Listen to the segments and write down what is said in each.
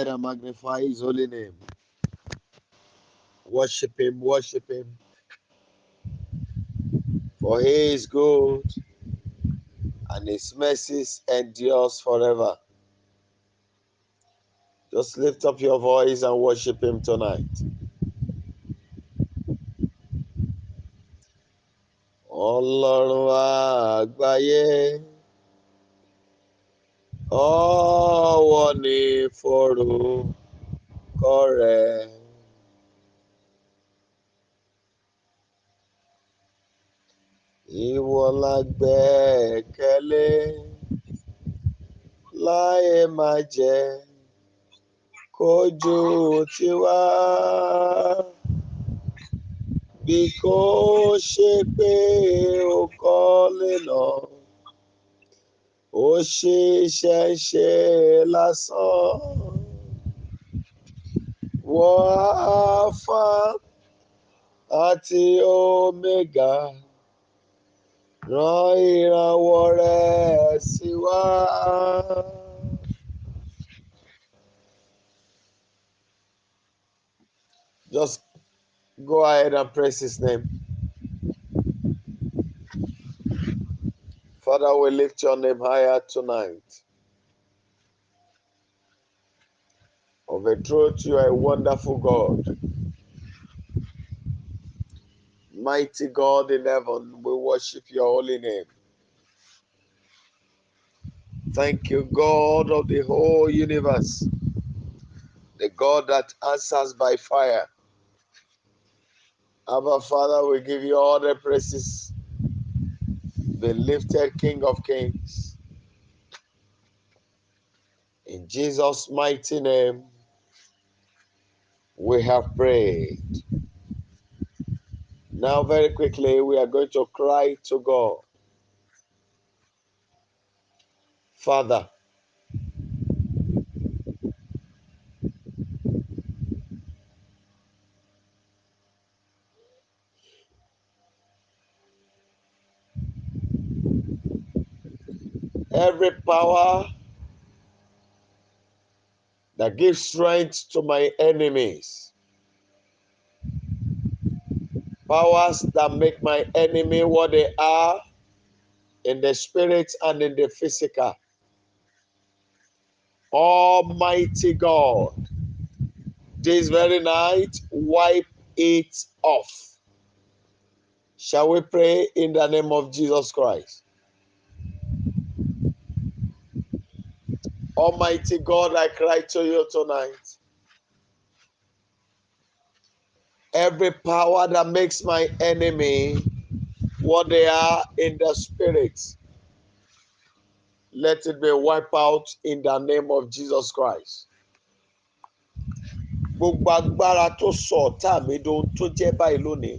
ahead and magnify his holy name. Worship him, worship him. For he is good and his mercies endures forever. Just lift up your voice and worship him tonight. Ọlọ́run àgbáyé, ọwọ́ ni forúkọ rẹ̀. Ìwọ la gbẹ́kẹ̀lé, láyé máa jẹ́ kójú tiwa. Bí kò ṣe pé o kọ́lé náà, ó ṣiṣẹ́ ṣe lásán. Wọ́n Alpha àti Omega, rán ìrànwọ́ rẹ̀ sí wa. Just go ahead and praise his name. Father, we lift your name higher tonight. Of a truth, you are a wonderful God. Mighty God in heaven, we worship your holy name. Thank you, God of the whole universe, the God that answers by fire. Abba, Father, we give you all the praises, the lifted King of Kings. In Jesus' mighty name, we have prayed. Now, very quickly, we are going to cry to God. Father, every power that gives strength to my enemies, powers that make my enemy what they are in the spirit and in the physical, Almighty God, this very night, wipe it off. Shall we pray in the name of Jesus Christ? Almighty God, I cry to you tonight. Every power that makes my enemy what they are in the spirit, let it be wiped out in the name of Jesus Christ. Gbogbo agbára tó sọ ọ̀tá mi dohun tó jẹ́ báyìí lónìí.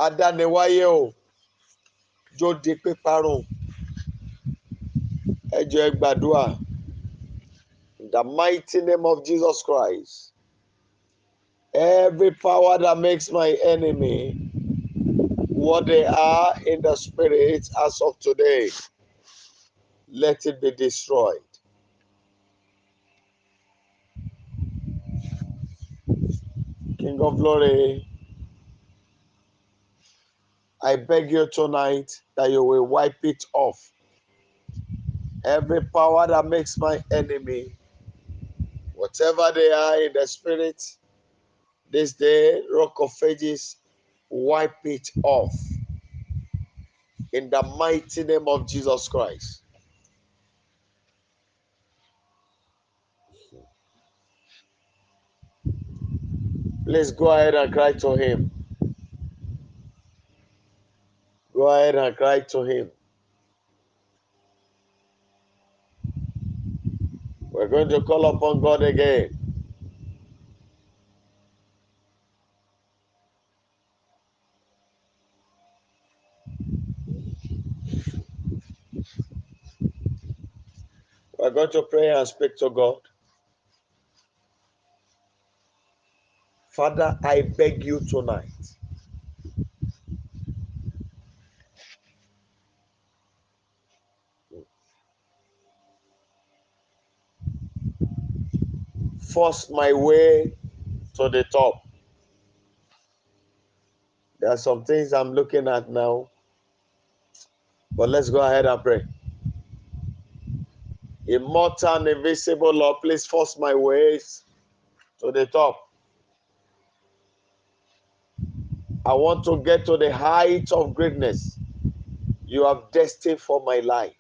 Adániwáyé o, jó di píparun. Ẹ jọ̀ọ́ ẹ gbàdúrà. In the mighty name of Jesus Christ. Every power that makes my enemy what they are in the spirit as of today, let it be destroyed. King of glory, I beg you tonight that you will wipe it off. Every power that makes my enemy, whatever they are in the spirit, this day, Rock of Ages, wipe it off. In the mighty name of Jesus Christ. Please go ahead and cry to him. Go ahead and cry to him. We're going to call upon God again. We're going to pray and speak to God. Father, I beg you tonight. force my way to the top. There are some things I'm looking at now, but let's go ahead and pray. Immortal and invisible Lord, please force my ways to the top. I want to get to the height of greatness you have destined for my life.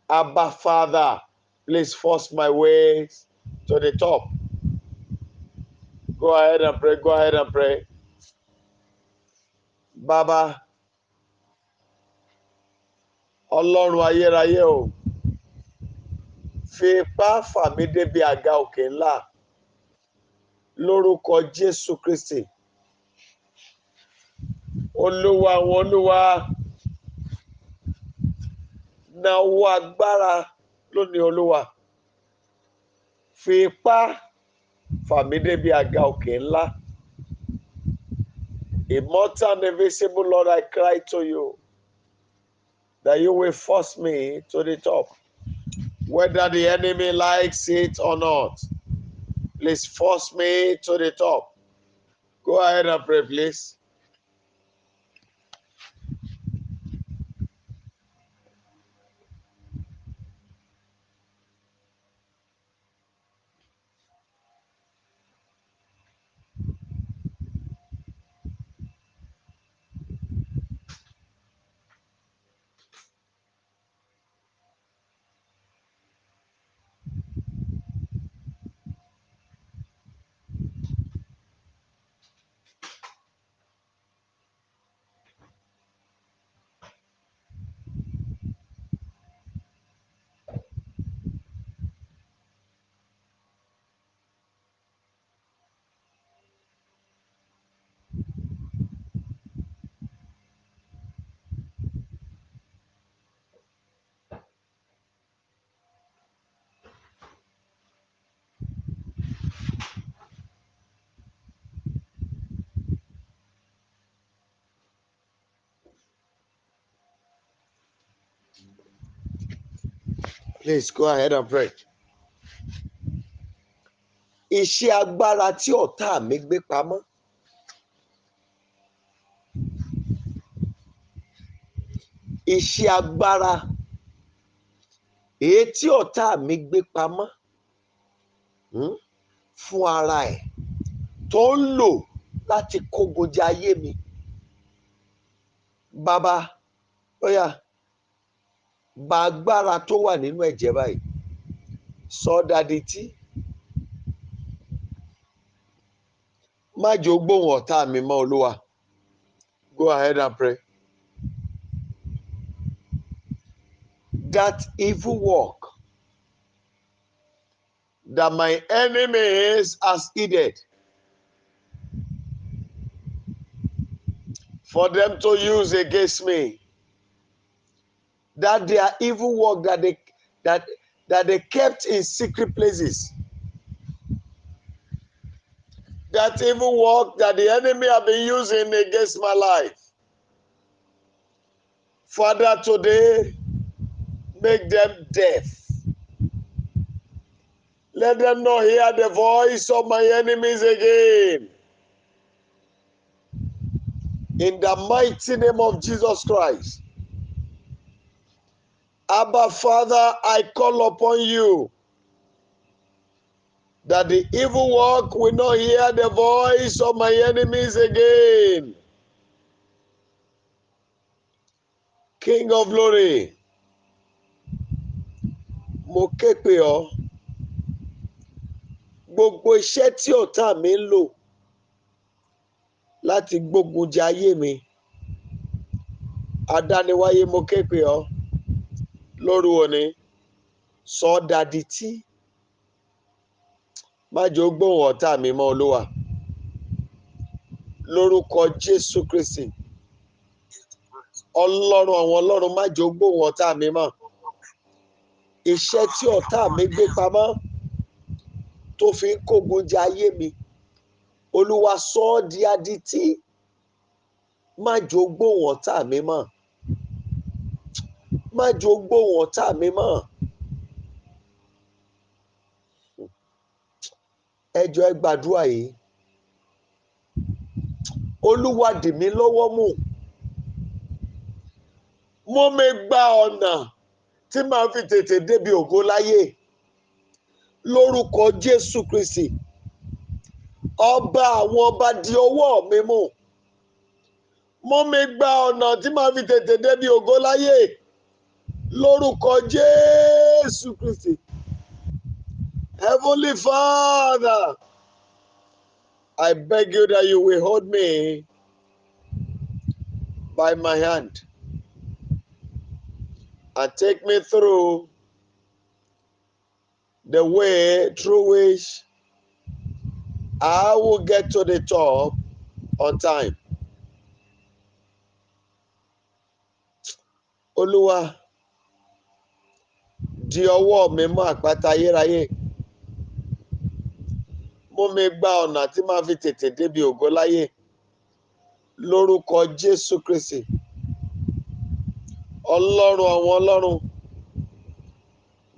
Abba, Father, please force my ways to the top. Go ahead and pray. Go ahead and pray. Baba, Ọlọ́run ayérayé o, fi ipá fà mí débi àga òkè ńlá lórúkọ Jésù Kristi. Olúwa àwọn olúwa, na ọwọ́ agbára lónìí Olúwa. Fi ipá fà mí débi àga òkè ńlá. Immortal and invisible Lord, I cry to you that you will force me to the top. Whether the enemy likes it or not, please force me to the top. Go ahead and pray, please. Please go ahead and pray. Iṣẹ́ agbára tí ọ̀tá mi gbé pamọ́. Iṣẹ́ agbára èyí tí ọ̀tá mi gbé pamọ́ fún ara ẹ̀ tó ń lò láti kógun ja ayé mi. Bàbá, óyá, bá agbára tó wà nínú ẹ̀jẹ̀ báyìí sọ ọ́ d'adití. Má jẹ́ ó gbóhùn ọ̀tá mi mọ́ Olúwa. Go ahead and pray. That evil work that my enemies has hidden for them to use against me, that their evil work that they kept in secret places, that evil work that the enemy have been using against my life, Father, today make them deaf. Let them not hear the voice of my enemies again. In the mighty name of Jesus Christ. Abba, Father, I call upon you that the evil work will not hear the voice of my enemies again. King of glory, mo ké pè ọ́, gbogbo iṣẹ́ tí ọ̀tá mi ń lò láti gbógun ja ayé mi, adániwáyé mo ké pè ọ́ lóru òní, sọ ọ́ d'adití. Má jẹ́ ó gbóhùn ọ̀tá mi mọ́ Olúwa. Lórúkọ Jésù Kristi, Ọlọ́run àwọn ọlọ́run, má jẹ́ ó gbóhùn ọ̀tá mi mọ́. Iṣẹ́ tí ọ̀tá mi gbé pamọ́ tó fi ń kógun ja ayé mi, Olúwa sọ ọ́ di adití. Má jẹ́ ó gbóhùn ọ̀tá mi mọ́. Má jẹ́ ó gbóhùn ọ̀tá mi mọ́. ẹ jọ̀ọ́ ẹ gbàdúrà yìí. Olúwa dì mí lọ́wọ́ mú. Mú mi gba ọ̀nà tí màá fi tètè débi ògo láyé. Lórúkọ Jésù Kristi. Ọba àwọn ọba di ọwọ́ mi mú. Mú mi gba ọ̀nà tí màá fi tètè débi ògo láyé. Lórúkọ Jésù Kristi. Heavenly Father, I beg you that you will hold me by my hand and take me through the way through which I will get to the top on time. Olúwa, di ọwọ́ mi mọ́ àpáta ayérayé. Mú mi gba ọ̀nà tí màá fi tètè débi ògo láyé. Lórúkọ Jésù Kristi. Ọlọ́run àwọn ọlọ́run,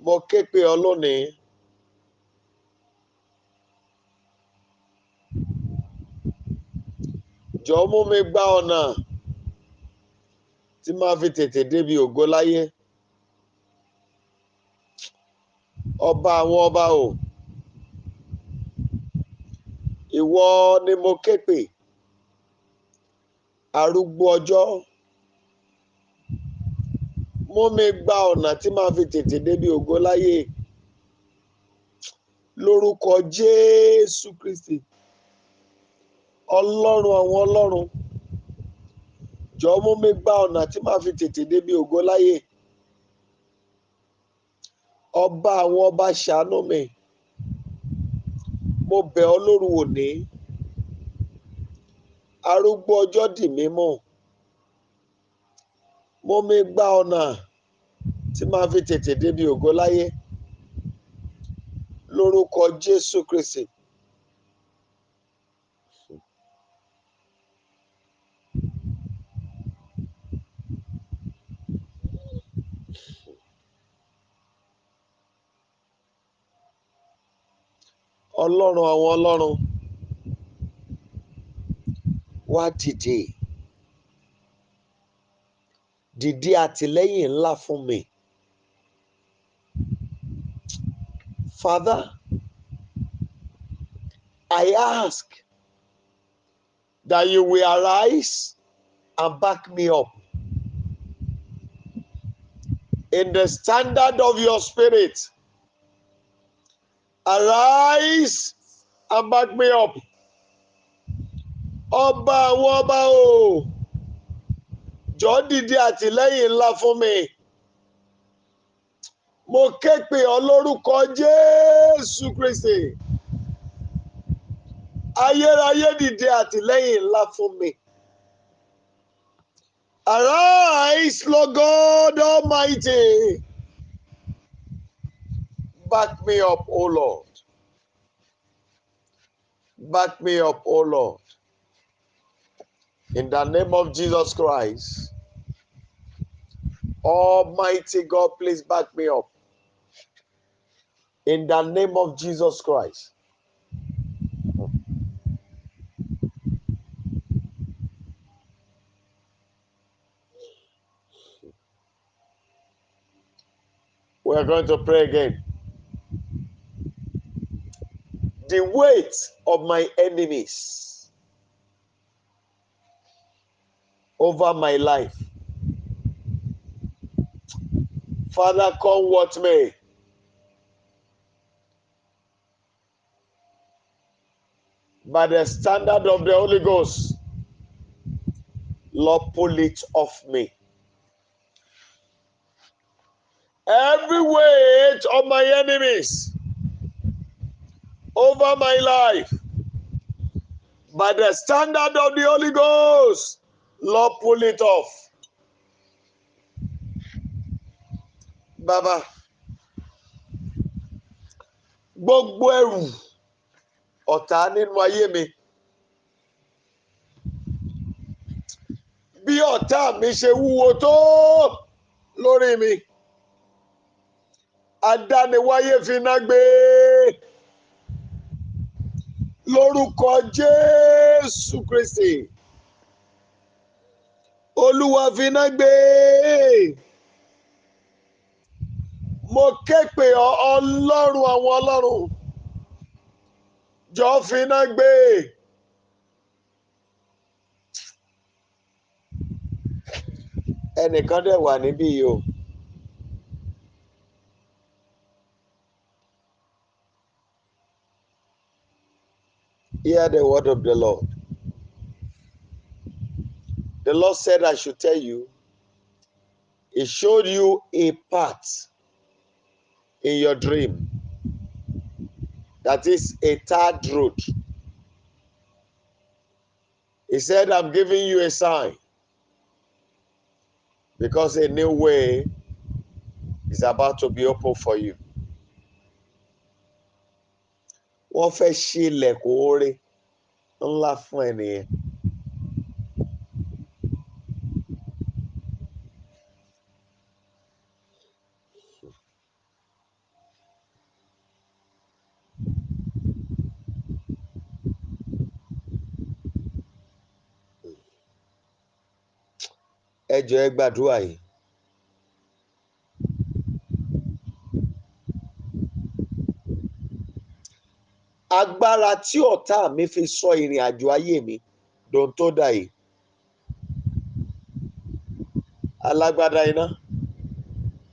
mo ké pe ọ lónìí. Jọ̀ọ́ mú mi gba ọ̀nà tí màá fi tètè débi ògo láyé. Ọba àwọn ọba o, ìwọ ni mo ké pè. Arúgbó ọjọ́, mú mi gba ọ̀nà tí màá fi tètè débi ògo láyé. Lórúkọ Jésù Kristi. Ọlọ́run àwọn ọlọ́run, jọ̀ọ́ mú mi gba ọ̀nà tí màá fi tètè débi ògo láyé. Ọba àwọn ọba ṣàánú mi. Mo bẹ̀ ọ́ lóru òní. Arúgbó ọjọ́ dì mí mú. Mú mi gba ọ̀nà tí màá fi tètè débi ògo láyé. Lórúkọ Jésù Kristi. Ọlọ́run àwọn ọlọ́run, wá dìde. Dìde àtìlẹ́yìn ńlá fún mi. Father, I ask that you will arise and back me up in the standard of your spirit. Arise and back me up. Ọba àwọn ọba o, jọ̀ọ́ dìde àtìlẹ́yìn ńlá fún mi. Mo ké pe ọ lórúkọ Jésù Kristi. Ayérayé dìde àtìlẹ́yìn ńlá fún mi. Arise, Lord God Almighty. Back me up, O Lord. Back me up, O Lord. In the name of Jesus Christ. Almighty God, please back me up. In the name of Jesus Christ. We are going to pray again. The weight of my enemies over my life. Father, come what may. By the standard of the Holy Ghost, Lord, pull it off me. Every weight of my enemies over my life, by the standard of the Holy Ghost, Lord, pull it off. Baba, gbogbo ẹrù ọ̀tá nínú ayé mi. Bí ọ̀tá mi ṣe wúwo tó lórí mi, adániwáyé finá gbé. lórúkọ Jésù Kristi. Olúwa finá gbé. Mo ké pè ọ́ Ọlọ́run àwọn ọlọ́run. Jọ̀ọ́ finá gbé. Ẹnìkan dẹ̀ wà níbí yìí o. Hear the word of the Lord. The Lord said I should tell you, He showed you a path in your dream. That is a third road. He said, I'm giving you a sign because a new way is about to be open for you. Wọ́n fẹ́ ṣí ilẹ̀kùn oore ńlá fún ẹnìyẹn. Ẹ jọ̀ọ́ ẹ gbàdúrà yìí. Agbára tí ọ̀tá mi fi sọ ìrìn àjò ayé mi dòun tó dà yìí. Alágbádá iná,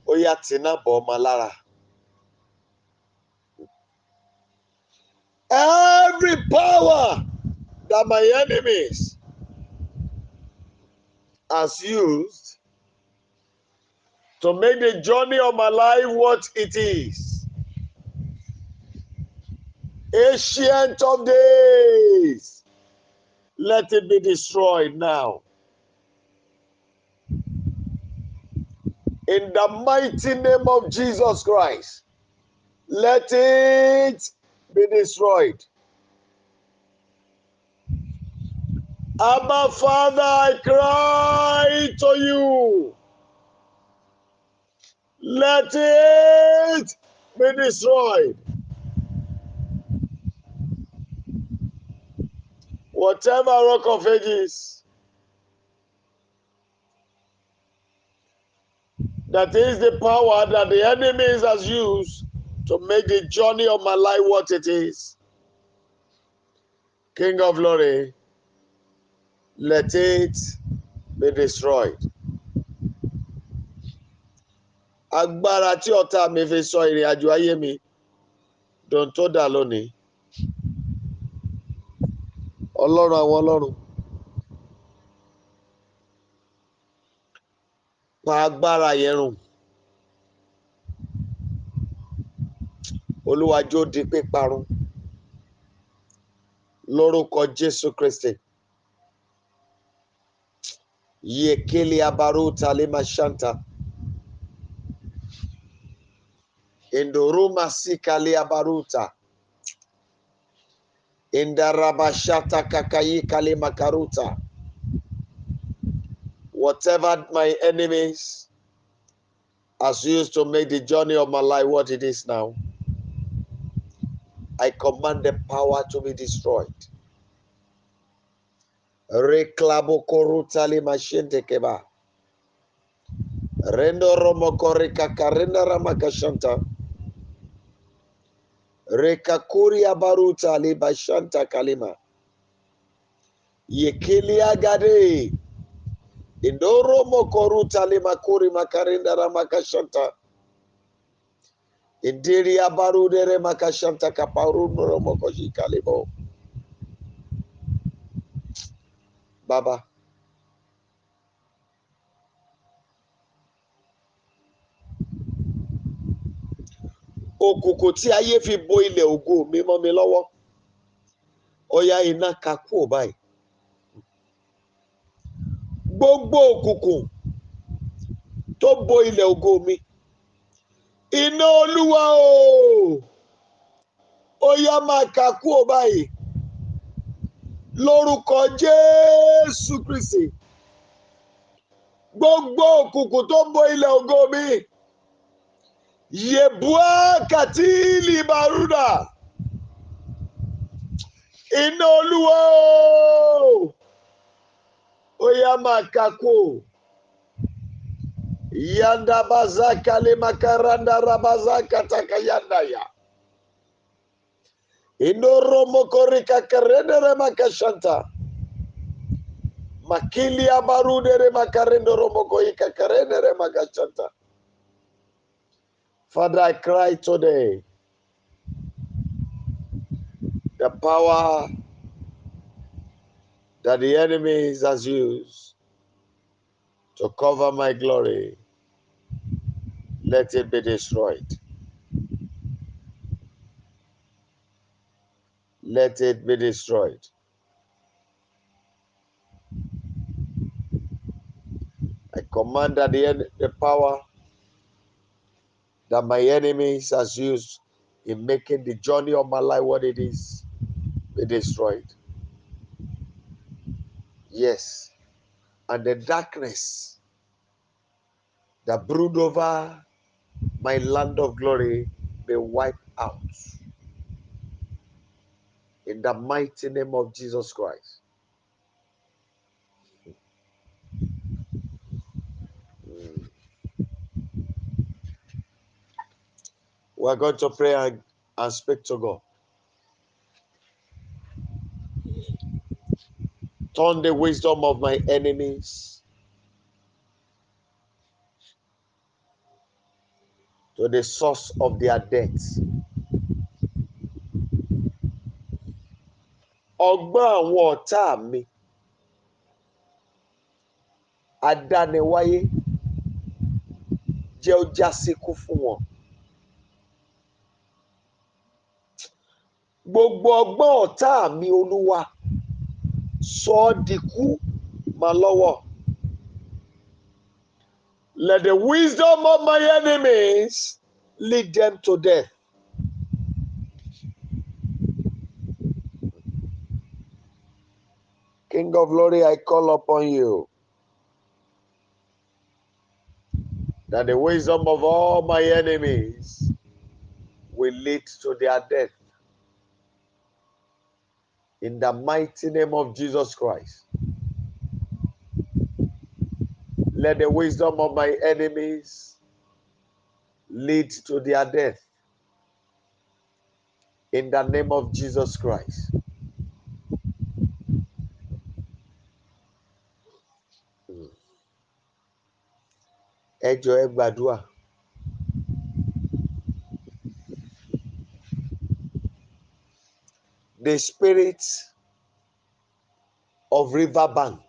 ó yá tìná bọ̀ ọmọ lára. Every power that my enemies has used to make the journey of my life what it is. Ancient of days, let it be destroyed now. In the mighty name of Jesus Christ, let it be destroyed. Abba, Father, I cry to you. Let it be destroyed. Whatever rock of ages that is the power that the enemies has used to make the journey of my life what it is. King of glory, let it be destroyed. Agbára tí ọ̀tá mi fi sọ ìrìn àjò ayé mi dòun tó dà lónìí. Ọlọ́run àwọn ọlọ́run, pa agbára yẹn run. Olúwa jọ̀ọ́ di píparun lórúkọ Jésù Kristi. Yekeli abaruta lima shanta. Indoruma sikali abaruta. Indarabashata kakayi kali makaruta. Whatever my enemies has used to make the journey of my life what it is now, I command the power to be destroyed. Reklabo koruta lima shente keba. Rendo romokorika karenda ramakashanta. Rekakuri abaruta libashanta kalima. Yekili agade. Indoro mokoruta limakuri makarinda ramakashanta. Indiri abarudere makashanta kaparuno romokoshi kalibo. Baba. Òkùnkùn tí ayé fi bo ilẹ̀ ògo mi mọ́ mi lọ́wọ́. Ó yá iná ká kúrò báyìí. Gbogbo òkùnkùn tó bo ilẹ̀ ògo mi. Iná Olúwa o. Ó yá máa ká kúrò báyìí. Lórúkọ Jésù Kristi. Gbogbo òkùnkùn tó bo ilẹ̀ ògo mi. Yebua katili baruda. Iná Olúwa ó yá máa kakó. Yanda bazaka le makaranda rabazaka takayanda ya. Indoro mokorika karendere makashanta. Makili abarudere makarendoro mokoika karendere makashanta. Father, I cry today. The power that the enemy has used to cover my glory, let it be destroyed. Let it be destroyed. I command that the power that my enemies has used in making the journey of my life what it is be destroyed. Yes. And the darkness that brood over my land of glory be wiped out. In the mighty name of Jesus Christ. We're going to pray and speak to God. Turn the wisdom of my enemies to the source of their death. Ọgbọ́n àwọn ọ̀tá mi, adániwáyé, jẹ́ ó já síkú fún wọn. Gbogbo ọgbọ́n ọ̀tá mi, Olúwa, sọ ọ́ dikú mọ́ lọ́wọ́. Let the wisdom of my enemies lead them to death. King of glory, I call upon you that the wisdom of all my enemies will lead to their death. In the mighty name of Jesus Christ. Let the wisdom of my enemies lead to their death. In the name of Jesus Christ. Ẹ jọ̀ọ́ ẹ gbàdúrà. The spirit of riverbank.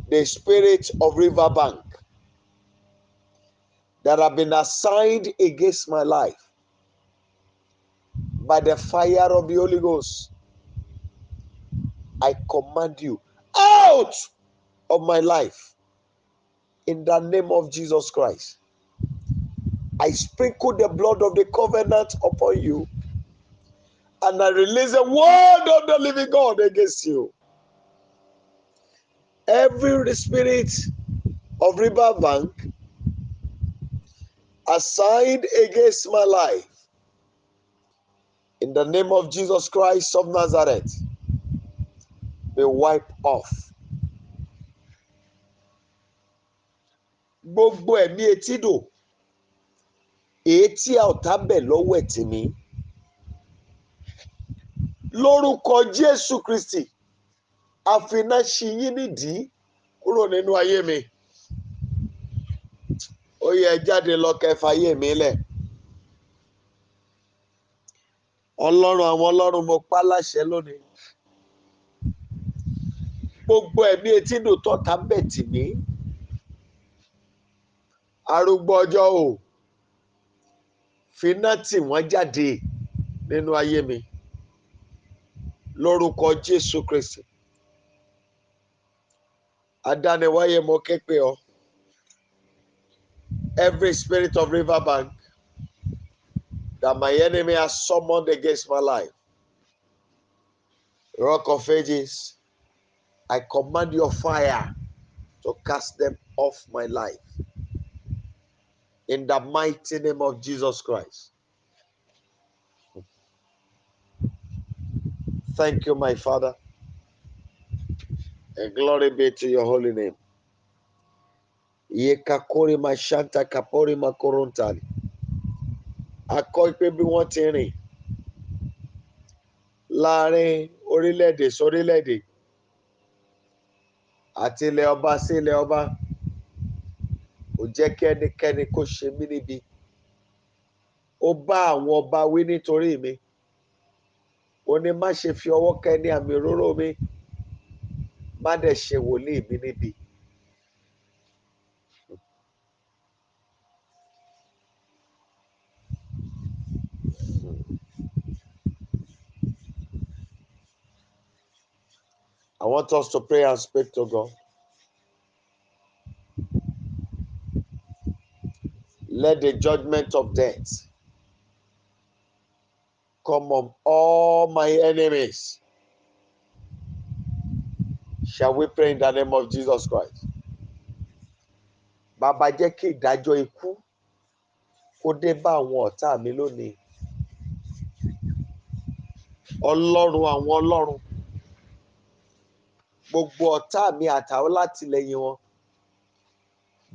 The spirit of riverbank that have been assigned against my life by the fire of the Holy Ghost. I command you out of my life in the name of Jesus Christ. I sprinkle the blood of the covenant upon you and I release the word of the living God against you. Every spirit of riverbank assigned against my life in the name of Jesus Christ of Nazareth be wiped off. Gbogbo ẹ̀mí etídò èyí tí a ò tábẹ̀ lọ́wọ́ ẹ̀tì mi lórúkọ Jésù Kristi àfiná ṣí yín nídìí kúrò nínú ayé mi. Ó yẹ jáde lọ kẹfà ayé mi lẹ̀. Ọlọ́run àwọn ọlọ́run mo pa láṣẹ lónìí. Gbogbo ẹ̀mí etídò tó tábẹ̀ tì mí. Arúgbó ọjọ́ o. Finá tì wọ́n jáde nínú ayé mi. Lórúkọ Jésù Kristi. Adániwáyé mo ké pè ọ́. Every spirit of riverbank that my enemy has summoned against my life, Rock of Ages, I command your fire to cast them off my life. In the mighty name of Jesus Christ. Thank you, my Father, and glory be to your holy name. Yekakori mashanta kapori makorontali. Akọ pé bí wọ́n ti rìn láàrin orílẹ̀-èdè sórílẹ̀-èdè àti ilẹ̀ ọba sí ilẹ̀ ọba, ò jẹ́ kí ẹnikẹ́ni kó ṣe mí níbi. Ó bá àwọn ọba wí nítorí mi. Ó ní má ṣe fi ọwọ́ kẹ́ni àmì òróró mi, má dẹ̀ ṣe wòlíì mi níbi. I want us to pray and speak to God. Let the judgment of death come on all my enemies. Shall we pray in the name of Jesus Christ? Bàbá, jẹ́ kí ìdájọ́ ikú kó dé bá àwọn ọ̀tá mi lónìí. Ọlọ́run àwọn ọlọ́run, gbogbo ọ̀tá mi àtàwọn látìlẹ́yìn wọn,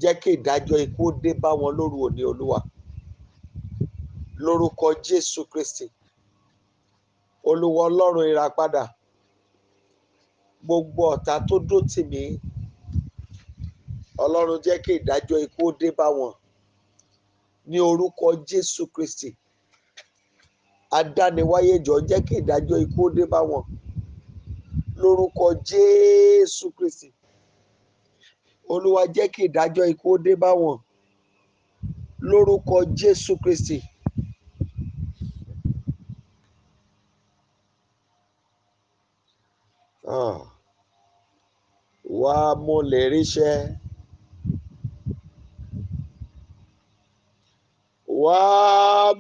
jẹ́ kí ìdájọ́ ikú dé bá wọn lóru òní, Olúwa. Lórúkọ Jésù Kristi, Olúwa Ọlọ́run ìràpadà, gbogbo ọ̀tá tó dó tì mí, Ọlọ́run jẹ́ kí ìdájọ́ ikú dé bá wọn ní orúkọ Jésù Kristi. Adániwáyé jọ̀ọ́ jẹ́ kí ìdájọ́ ikú dé bá wọn lórúkọ Jésù Kristi. Olúwa jẹ́ kí ìdájọ́ ikú dé bá wọn lórúkọ Jésù Kristi. Wá mo lè ríṣẹ́, wá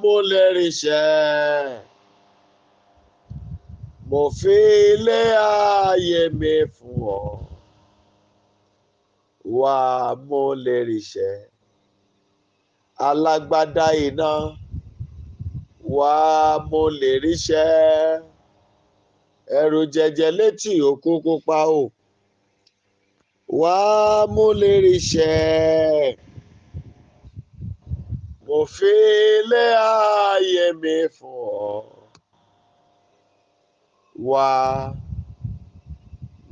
mo lè ríṣẹ́, mo fi ilé ayé mi fún ọ. Wá mo lè ríṣẹ́, alágbádá iná, wá mo lè ríṣẹ́, ẹ̀rù jẹjẹ létí òkun pupa o. Wá mo lè ríṣẹ́, mo fi ilé ayé mi fún ọ. Wá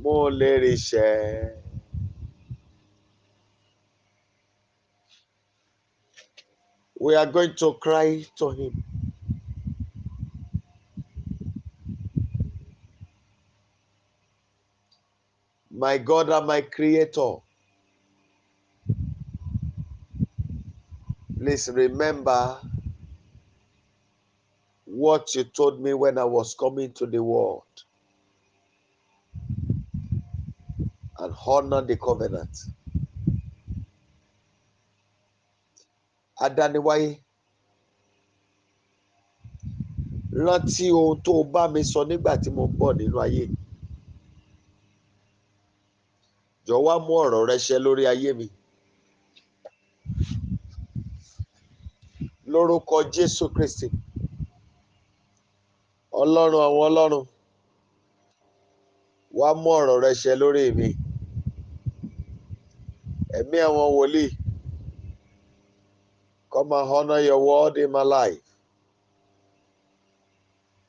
mo lè ríṣẹ́. We are going to cry to him. My God and my Creator, please remember what you told me when I was coming to the world, and honor the covenant. Adániwáyé, rántí ohun tó bá mi sọ nígbà tí mo ń bọ̀ nínú ayé. Jọ̀ọ́ wá mú ọ̀rọ̀ rẹ ṣẹ lórí ayé mi. Lórúkọ Jésù Kristi, Ọlọ́run àwọn ọlọ́run, wá mú ọ̀rọ̀ rẹ ṣẹ lórí mi. Ẹ̀mí àwọn wòlíì, come and honor your word in my life.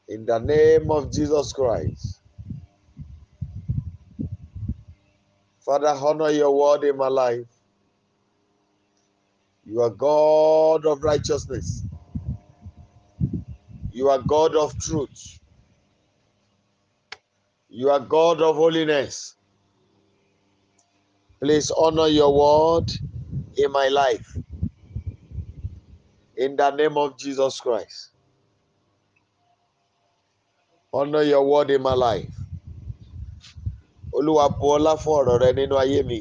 In the name of Jesus Christ. Father, honor your word in my life. You are God of righteousness. You are God of truth. You are God of holiness. Please honor your word in my life. In the name of Jesus Christ. Honor your word in my life. Olúwa bu ọlá fún ọ̀rọ̀ rẹ nínú ayé mi.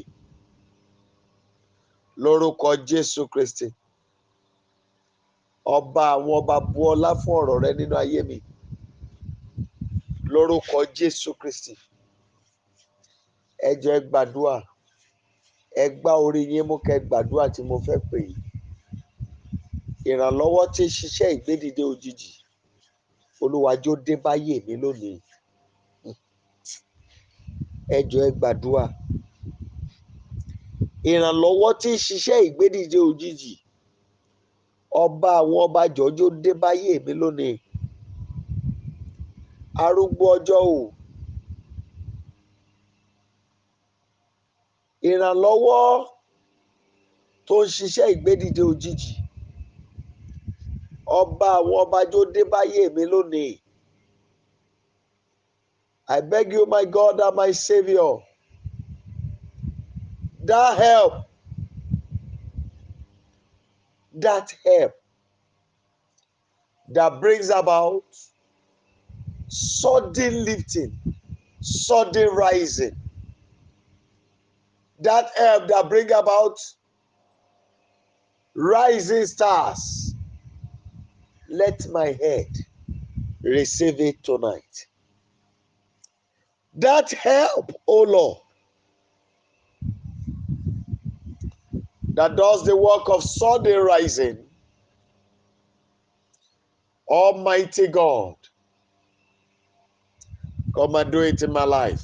Lórúkọ Jésù Kristi. Ọba àwọn ọba, bu ọlá fún ọ̀rọ̀ rẹ nínú ayé mi. Lórúkọ Jésù Kristi. Ẹ jọ̀ọ́ ẹ gbàdúrà. Ẹ gbá orí yín mú kẹ́ gbàdúrà tí mo fẹ́ pè yín. Ìrànlọ́wọ́ tí ń ṣiṣẹ́ ìgbédìde òjijì, Olúwa jọ̀ọ́ dé báyé mi lónìí. ẹ jọ̀ọ́ ẹ gbàdúrà. Ìrànlọ́wọ́ tí ń ṣiṣẹ́ ìgbédìde òjijì, ọba àwọn ọba jọ̀ọ́jọ́ dé báyé mi lónìí. Arúgbó ọjọ́ o, ìrànlọ́wọ́ tó ń ṣiṣẹ́ ìgbédìde òjijì, ọba àwọn ọba jọ̀ọ́ dé báyé mi lónìí. I beg you, my God and my Savior, that help that brings about sudden lifting, sudden rising, that help that brings about rising stars. Let my head receive it tonight. That help, oh Lord, that does the work of sudden rising, Almighty God, come and do it in my life.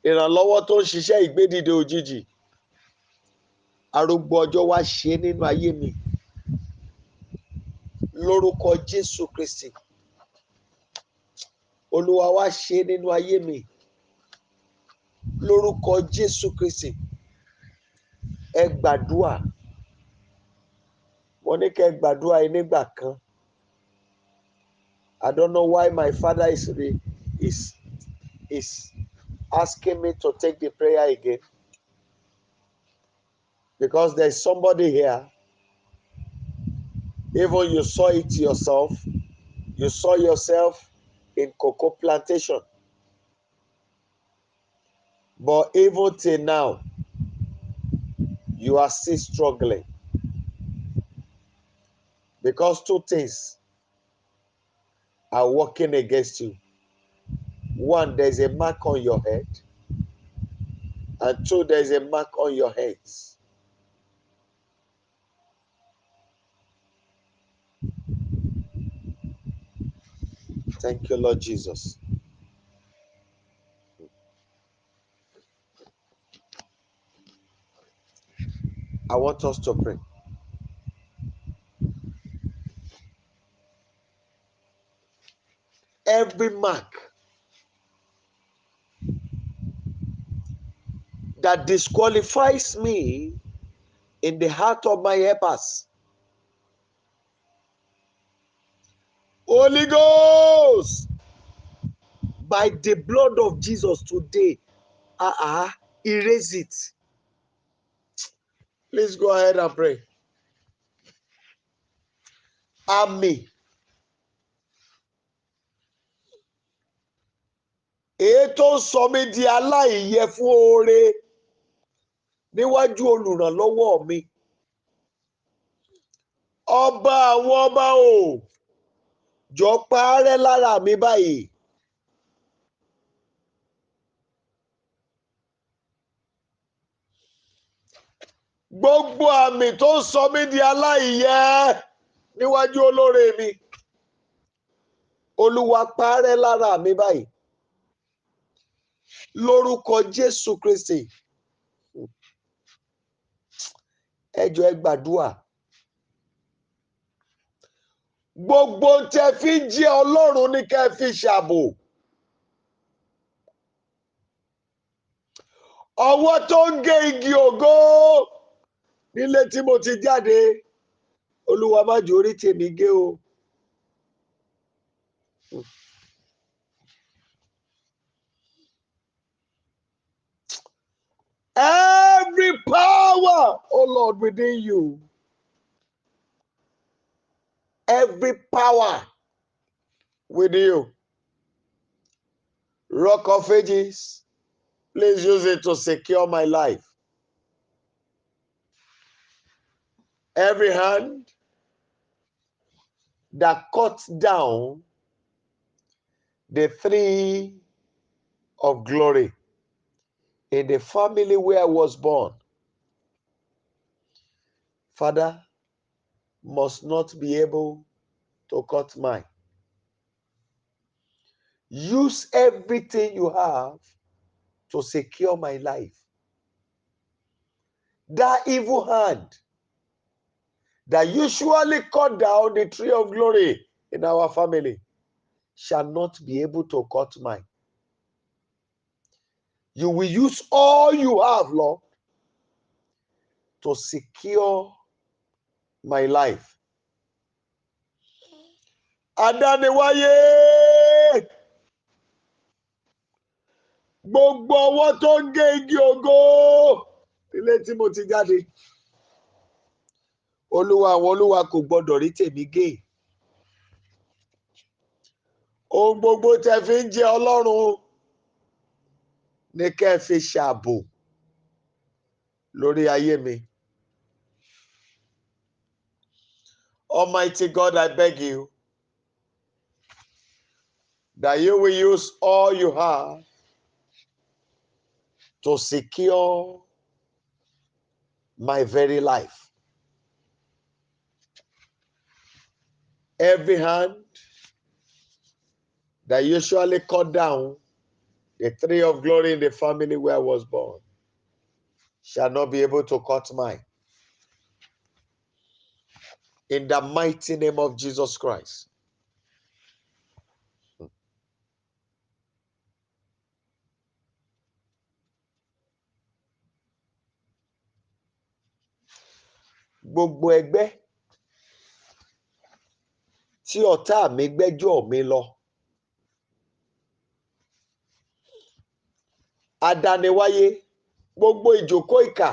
Ìrànlọ́wọ́ tó ń ṣiṣẹ́ ìgbédìde òjijì, arúgbó ọjọ́ wá ṣe nínú ayé mi. Lórúkọ Jésù Kristi, Olúwa wá ṣe nínú ayé mi. Lórúkọ Jésù Kristi, ẹ gbàdúrà. Mo ní kẹ́ gbàdúrà yìí nígbà kan. I don't know why my father is asking me to take the prayer again, because there's somebody here. Even you saw it yourself. You saw yourself in cocoa plantation. But even till now, you are still struggling. Because two things are working against you. One, there's a mark on your head. And two, there's a mark on your hands. Thank you, Lord Jesus. I want us to pray. Every mark that disqualifies me in the heart of my helpers, Holy Ghost, by the blood of Jesus today, erase it. Please go ahead and pray. Àmì èyí tó ń sọ mí di aláìyẹ fún oore níwájú olùrànlọ́wọ́ mi. Ọba àwọn ọba o, jọ parẹ́ lára mi báyìí. Gbogbo àmì tó ń sọ mí di aláìyẹ níwájú olóore mi, Olúwa parẹ́ lára mi báyìí. Lórúkọ Jésù Kristi, ẹ jọ̀ọ́ ẹ gbàdúrà. Gbogbo tẹ́ fi ń jẹ́ Ọlọ́run ní kẹ́ fi ṣàbò. Ọwọ́ tó ń gé igi ògo nílé tí mo ti jáde, Olúwa má jẹ́ orí tèmi gé o. Every power, oh Lord, within you, every power within you, Rock of Ages, please use it to secure my life. Every hand that cuts down the tree of glory in the family where I was born, Father, must not be able to cut mine. use everything you have to secure my life. That evil hand that usually cut down the tree of glory in our family shall not be able to cut mine. You will use all you have, Lord, to secure my life. Adániwáyé, gbogbo ọwọ́ tó ń gé igi ògo ilé tí mo ti jáde. Olúwa àwọn olúwa kò gbọdọ̀ rí tèmi gé. Ohun gbogbo tẹ́ fi ń jẹ Ọlọ́run ní kẹ́ ẹ fi ṣààbò lórí ayé mi. Almighty God, I beg you that you will use all you have to secure my very life. Every hand that usually cut down the tree of glory in the family where I was born shall not be able to cut mine. In the mighty name of Jesus Christ. Gbogbo ẹgbẹ́ tí ọ̀tá mi gbẹ́jọ́ mi lọ. Adániwáyé, gbogbo ìjókòó ìkà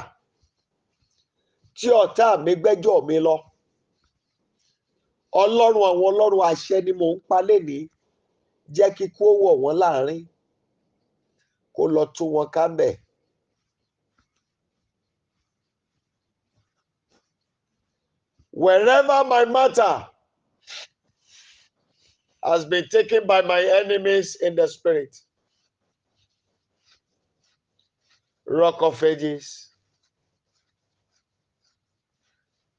tí ọ̀tá mi gbẹ́jọ́ mi lọ. Ọlọ́run àwọn ọlọ́run àṣẹ ni mò ń pa lénìí. Jẹ́ kíkú ó wọ̀ wọ́n láàrin. Kó lọ tú wọn ká ńbẹ̀. Wherever my matter has been taken by my enemies in the spirit, Rock of Ages,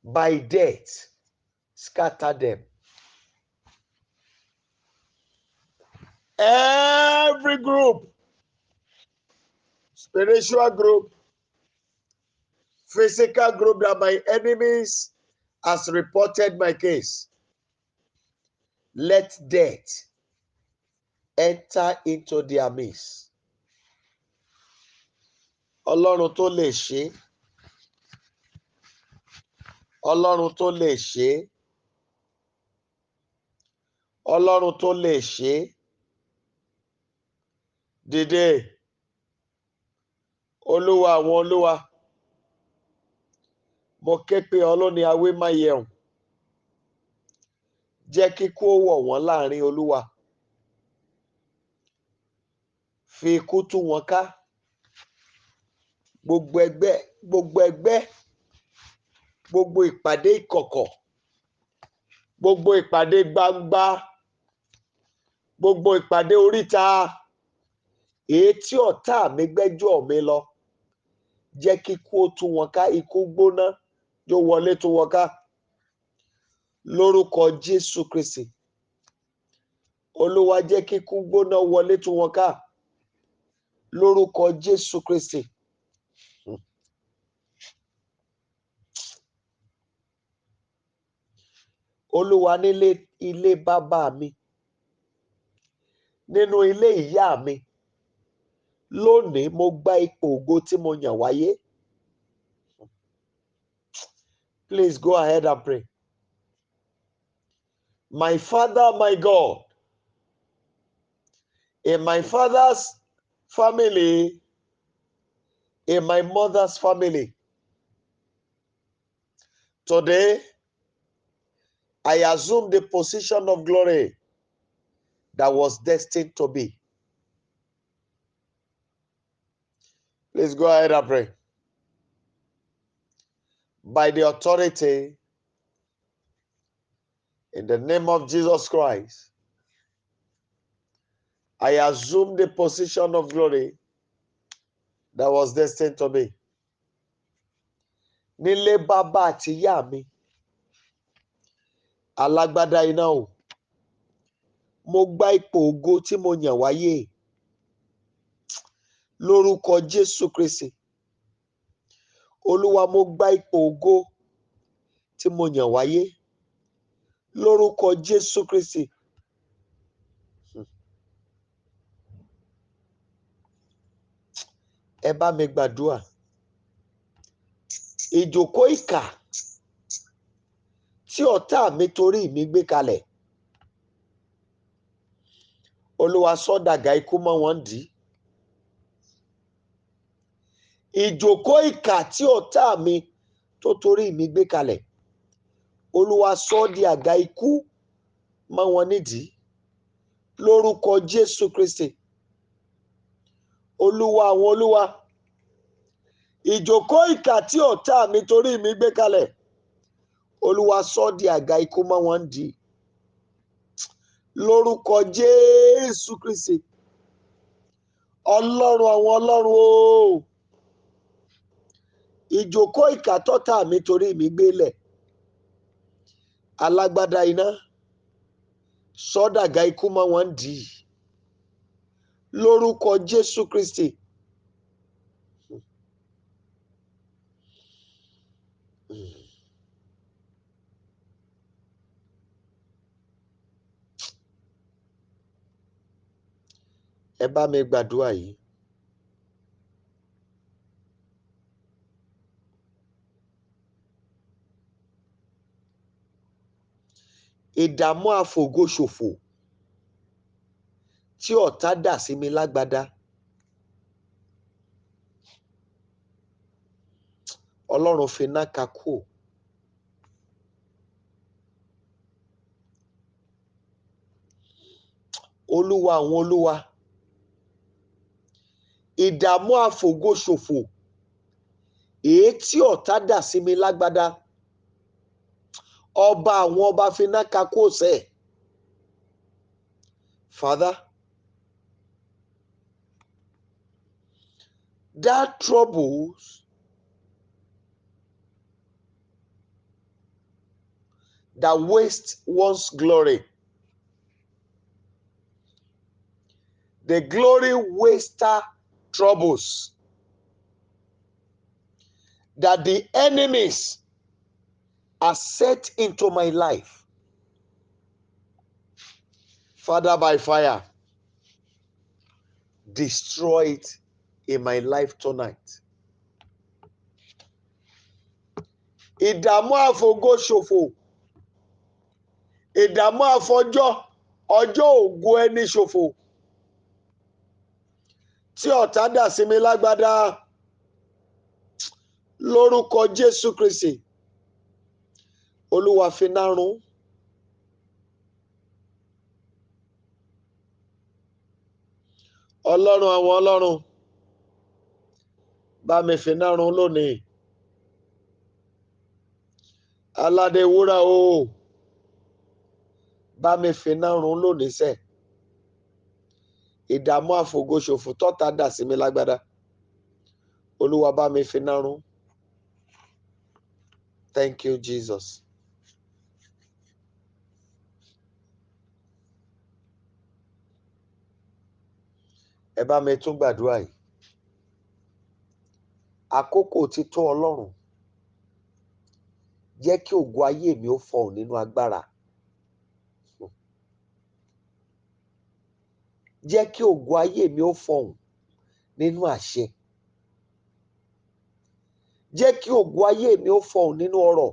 by death, scatter them. Every group, spiritual group, physical group that my enemies has reported my case, let death enter into their midst. Ọlọ́run tó lè ṣe, Ọlọ́run tó lè ṣe, Ọlọ́run tó lè ṣe. Dìde, Olúwa àwọn olúwa, mo ké pe ọlọ́ni awé má yẹun. Jẹ́ kíkú ó wọ̀ wọ́n láàrin, Olúwa. Fi ikú tú wọn ká. Gbogbo ẹgbẹ́, gbogbo ìpàdé ìkọ̀kọ̀, gbogbo ìpàdé gbangba, gbogbo ìpàdé oríta, èyí tí ọ̀tá mi gbẹ́jọ́ mi lọ. Jẹ́ kíkú ó tú wọn ká, ikú gbóná yóò wọlé tú wọn ká. Lórúkọ Jésù Kristi. Olúwa jẹ́ kíkú gbóná wọlé tú wọn ká. Lórúkọ Jésù Kristi. Olúwa nílé ilé bàbá mi, nínú ilé ìyá mi, lónìí mo gba ipò ògo tí mo yàn wáyé. Please go ahead and pray. My Father, my God, in my father's family, in my mother's family, today I assume the position of glory that was destined to be. Please go ahead and pray. By the authority in the name of Jesus Christ, I assume the position of glory that was destined to be. Nílé bàbá àti ìyá mi, alágbádá iná o, mo gba ipò ògo tí mo yàn wáyé lórúkọ Jésù Kristi. Olúwa, mo gba ipò ògo tí mo yàn wáyé lórúkọ Jésù Kristi. Ẹ bá mi gbàdúrà. Ìjókòó ìkà tí ọ̀tá mi torí mi gbé kalẹ̀, Olúwa sọ dàgà ikú mọ́ wọn dì í. Ìjókòó ìkà tí ọ̀tá mi tó torí mi gbé kalẹ̀, Olúwa sọ di àga ikú mọ́ wọn nídìí lórúkọ Jésù Kristi. Olúwa àwọn olúwa, ìjókòó ìkà tí ọ̀tá mi torí mi gbé kalẹ̀, Olúwa sọ di àga ikú mọ́ wọn nídìí lórúkọ Jésù Kristi. Ọlọ́run àwọn ọlọ́run o, ìjókòó ìkà tọ́tá mi torí mi gbélẹ̀, alágbádá iná sọ dàgà ikú mọ́ wọn nídìí lórúkọ Jésù Kristi. Ẹ bá mi gbàdúrà yìí. Ìdààmú àfògóṣòfò tí ọ̀tá dà sí mi lágbádá, Ọlọ́run fi iná ka kúò. Olúwa àwọn olúwa, ìdààmú àfògóṣòfò èyí tí ọ̀tá dà sí mi lágbádá, ọba àwọn ọba fi iná ka kúò sẹ́ẹ̀. Father, that troubles that waste one's glory, the glory waster troubles that the enemies are set into my life, Father, by fire, destroy it in my life tonight. Ìdààmú àfògóṣòfò, ìdààmú àfọjọ́ ọjọ́ ògo ẹni ṣòfò tí ọ̀tá dà sí mi lágbádá lórúkọ Jésù Kristi. Olúwa fi iná run. Ọlọ́run àwọn ọlọ́run, bá mi fi iná run lónìí. Aládé wúrà o, bá mi fi iná run lónìí sẹ́. Ìdààmú àfògóṣòfò tọ́tá dà sí mi lágbádá, Olúwa bá mi fi iná run. Thank you, Jesus. Ẹ bá mi tún gbàdúrà yìí. Àkókò ti tó Ọlọ́run, jẹ́ kí ògo ayé mi ó fọhùn nínú agbára. Jẹ́ kí ògo ayé mi ó fọhùn nínú àṣẹ. Jẹ́ kí ògo ayé mi ó fọhùn nínú ọrọ̀.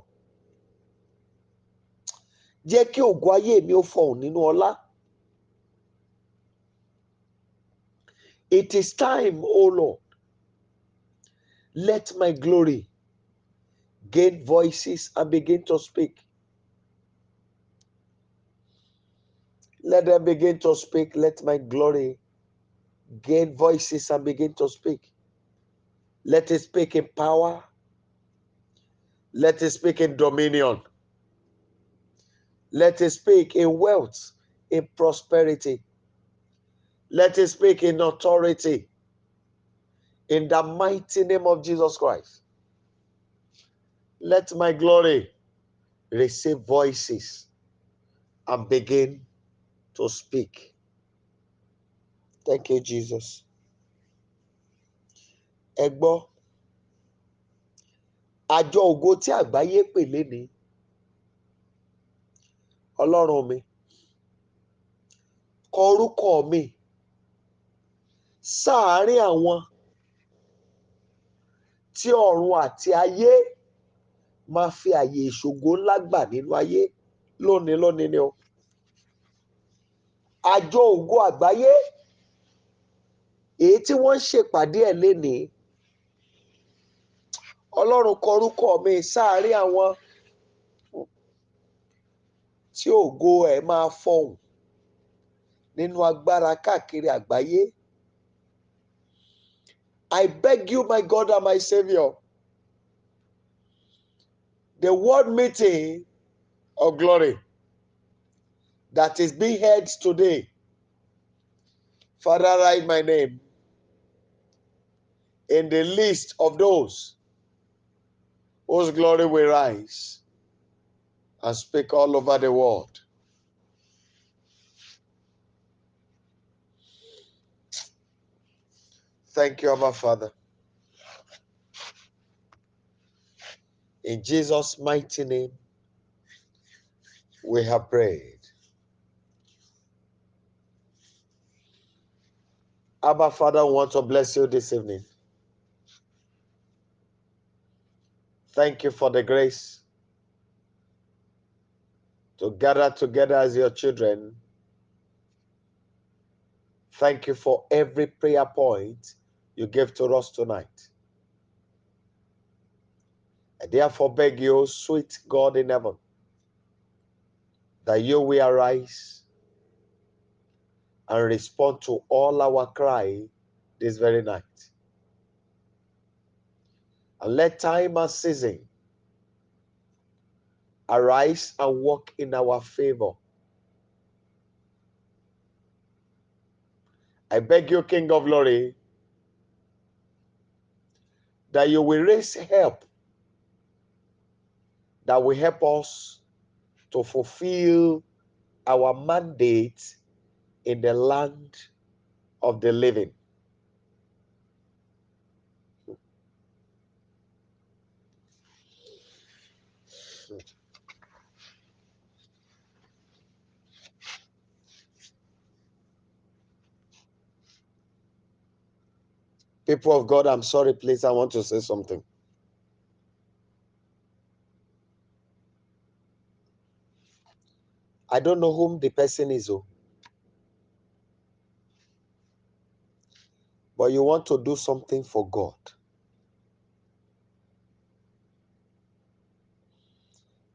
Jẹ́ kí ògo ayé mi ó fọhùn nínú ọlá. It is time, O Lord, let my glory gain voices and begin to speak. Let them begin to speak. Let my glory gain voices and begin to speak. Let it speak in power. Let it speak in dominion. Let it speak in wealth, in prosperity. Let it speak in authority. In the mighty name of Jesus Christ. Let my glory receive voices and begin to speak. Thank you, Jesus. Ẹ gbọ́, àjọ ògo tí àgbáyé pè léni, Ọlọ́run mi, kọ orúkọ mi sáàárín àwọn tí ọ̀run àti ayé máa fi àyè ìṣògo ńlá gbà nínú ayé lónìí ni o. Àjọ ògo àgbáyé èyí tí wọ́n ń ṣèpàdé ẹ̀ lénìí, Ọlọ́run kọ orúkọ mi sáàárín àwọn tí ògo ẹ̀ máa fọhùn nínú agbára káàkiri àgbáyé. I beg you, my God and my Savior, the world meeting of glory that is being held today, Father, write my name in the list of those whose glory will rise and speak all over the world. Thank you, Abba Father. In Jesus' mighty name, we have prayed. Abba Father, we want to bless you this evening. Thank you for the grace to gather together as your children. Thank you for every prayer point you gave to us tonight. I therefore beg you, sweet God in heaven, that you will arise and respond to all our cry this very night. And let time and season arise and work in our favor. I beg you, King of Glory, that you will raise help that will help us to fulfill our mandate in the land of the living. People of God, I'm sorry, please, I want to say something. I don't know whom the person is, but you want to do something for God.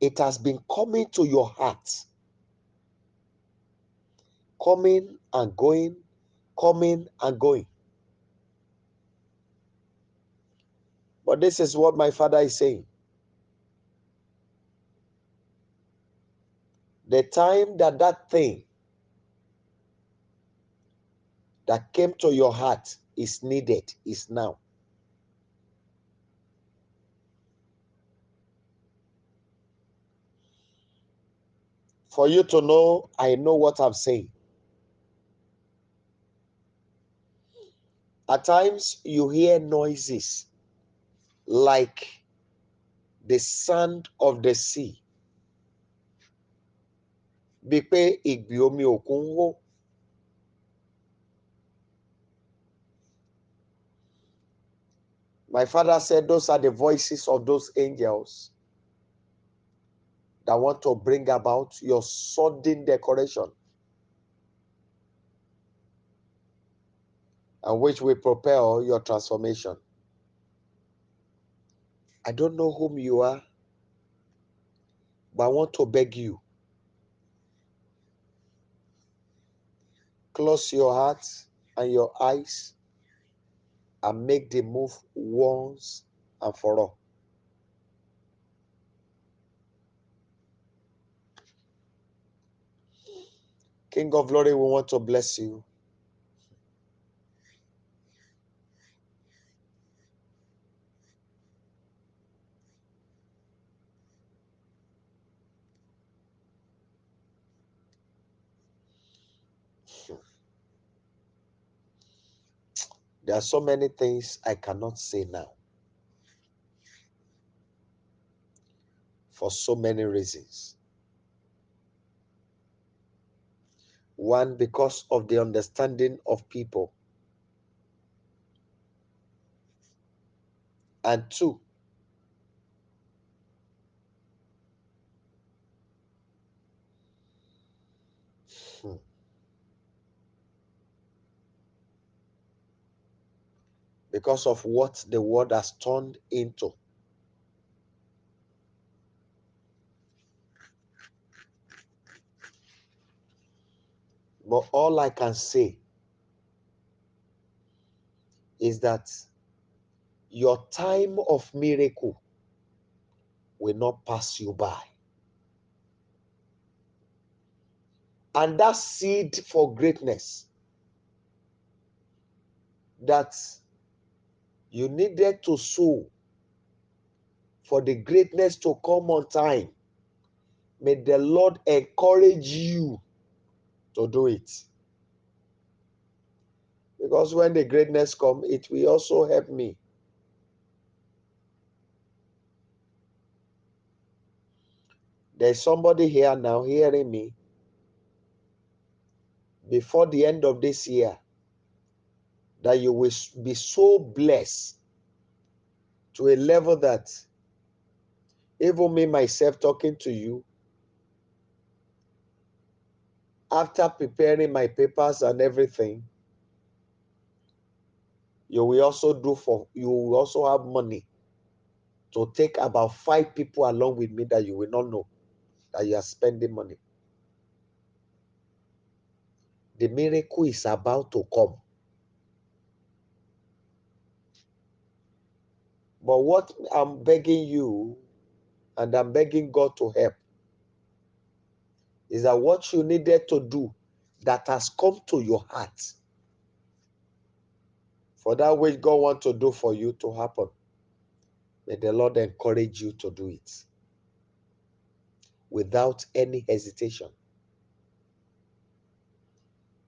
It has been coming to your heart, coming and going, coming and going. But this is what my Father is saying. The time that thing that came to your heart is needed, is now. For you to know, I know what I'm saying. At times, you hear noises like the sound of the sea. Bí pé ìgbì omi òkun ń hó. My Father said those are the voices of those angels that want to bring about your sudden decoration, and which will propel your transformation. I don't know whom you are, but I want to beg you. Close your heart and your eyes and make the move once and for all. King of Glory, we want to bless you. There are so many things I cannot say now for so many reasons. One, because of the understanding of people. And two, because of what the world has turned into. But all I can say is that your time of miracle will not pass you by. And that seed for greatness that you needed to sow for the greatness to come on time, may the Lord encourage you to do it. Because when the greatness comes, it will also help me. There's somebody here now hearing me. Before the end of this year, that you will be so blessed to a level that even me myself talking to you, after preparing my papers and everything, you will also have money to take about 5 people along with me that you will not know that you are spending money. The miracle is about to come. But what I'm begging you, and I'm begging God to help, is that what you needed to do that has come to your heart, for that which God wants to do for you to happen, may the Lord encourage you to do it without any hesitation.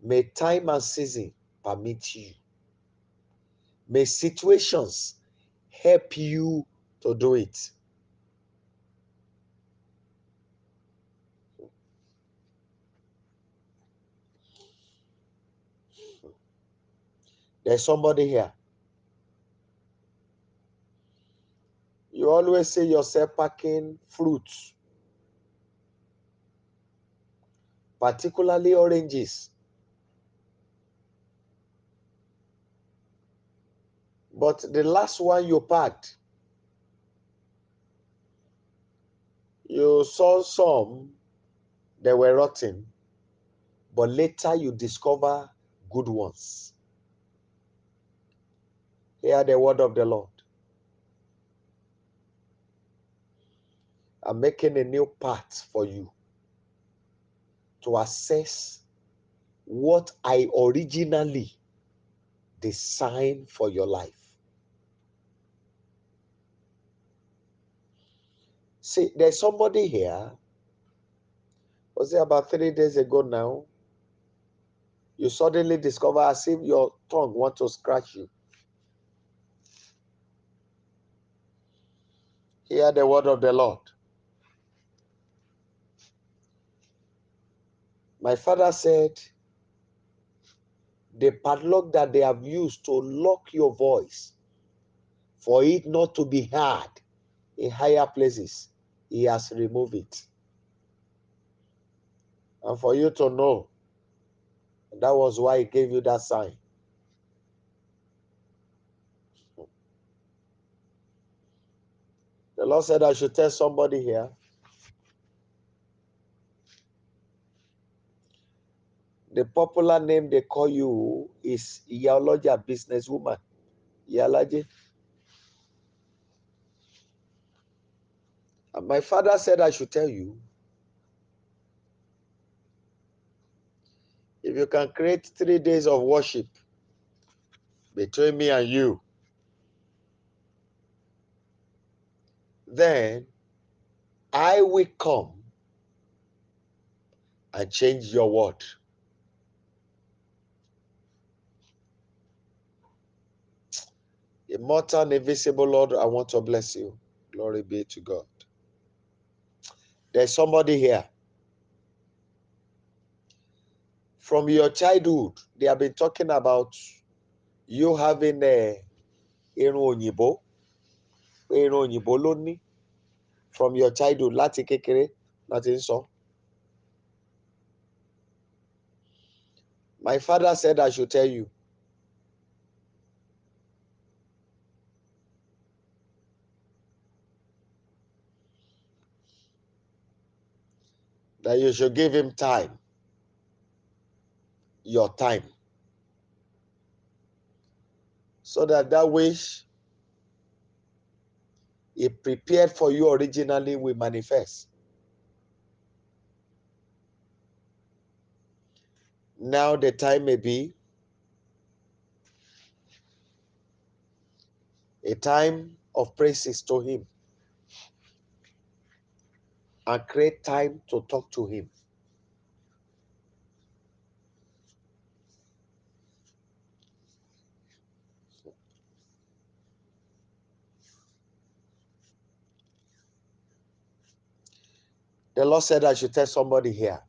May time and season permit you. May situations help you to do it. There's somebody here. You always see yourself packing fruits, particularly oranges. But the last one you packed, you saw some, they were rotten, but later you discover good ones. Hear the word of the Lord. I'm making a new path for you to assess what I originally designed for your life. See, there's somebody here, was it about 3 days ago now? You suddenly discover as if your tongue wants to scratch you. Hear the word of the Lord. My father said, the padlock that they have used to lock your voice, for it not to be heard in higher places, he has removed it. And for you to know, that was why he gave you that sign. The Lord said I should tell somebody here, the popular name they call you is Iyaloja businesswoman. Iyalaje. And my father said I should tell you, if you can create 3 days of worship between me and you, then I will come and change your word. Immortal and invisible Lord, I want to bless you. Glory be to God. There's somebody here. From your childhood, they have been talking about you having a irun òyìnbó ló ní. From your childhood, láti kékeré, láti ń sọ. My father said I should tell you. That you should give him time. Your time. So that wish he prepared for you originally will manifest. Now the time may be a time of praises to him. And create time to talk to him. The Lord said I should tell somebody here.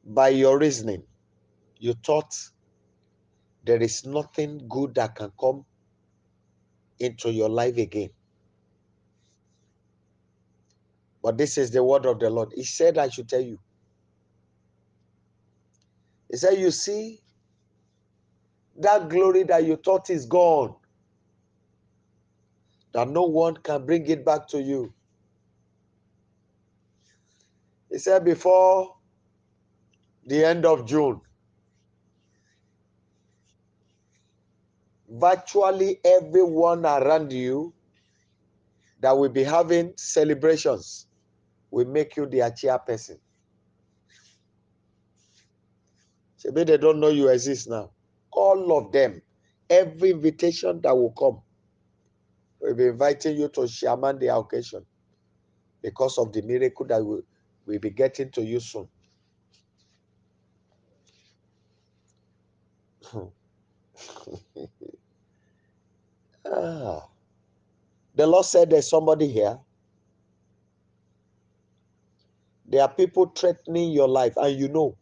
By your reasoning, you thought there is nothing good that can come into your life again. But this is the word of the Lord. He said I should tell you. He said, you see, that glory that you thought is gone, that no one can bring it back to you. He said before the end of June, virtually everyone around you that will be having celebrations will make you their chairperson. Maybe they don't know you exist now. All of them, every invitation that will come, will be inviting you to chairman the occasion because of the miracle that will be getting to you soon. The Lord said there's somebody here. There are people threatening your life, and you know.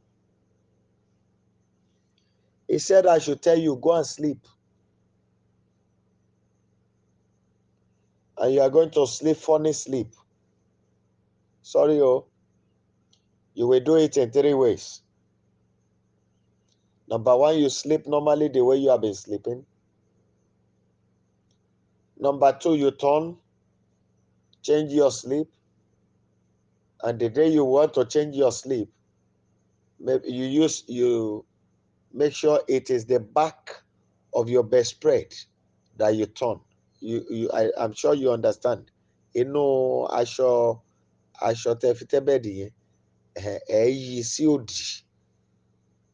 He said I should tell you, go and sleep. And you are going to sleep funny sleep. Sorry, you will do it in 3 ways. Number 1, you sleep normally the way you have been sleeping. Number 2, you change your sleep. And the day you want to change your sleep, maybe you make sure it is the back of your bedspread that you turn. I'm sure you understand. Inú aṣọ tẹ́ fi tẹ́ bẹ́ẹ̀dì yẹn, ẹ yí sí òdì,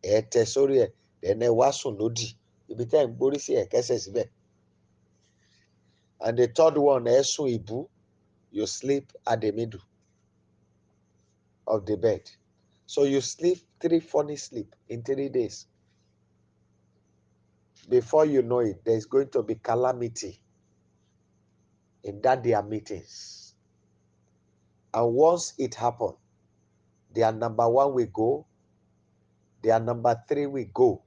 ẹ tẹ́ sórí ẹ̀, then ẹ wá sùn lódì. Ibi tẹ́ ń gbórí sí ẹ kẹ́sẹ̀ síbẹ̀. And the third one, ẹ sùn ìbú, you sleep at the middle of the bed. So you sleep 3 funny sleep in 3 days. Before you know it, there's going to be calamity in that their meetings. And once it happens, their number 1 will go, their number 3 will go,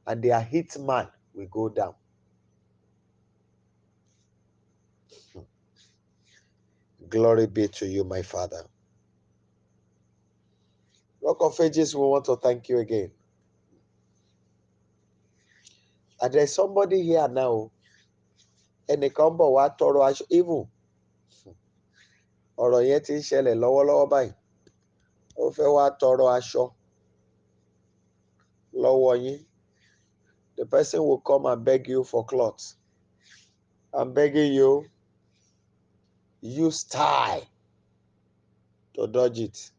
and their hitman will go down. Glory be to you, my Father. Rock of Ages, we want to thank you again. And there's somebody here now, ẹnìkan bọ̀ wá tọrọ aṣọ, even ọ̀rọ̀ yẹn ti ń ṣẹlẹ̀ lọ́wọ́lọ́wọ́ báyìí. Ó fẹ́ wá tọrọ aṣọ lọ́wọ́ yín. The person will come and beg you for clothes. I'm begging you, use style to dodge it.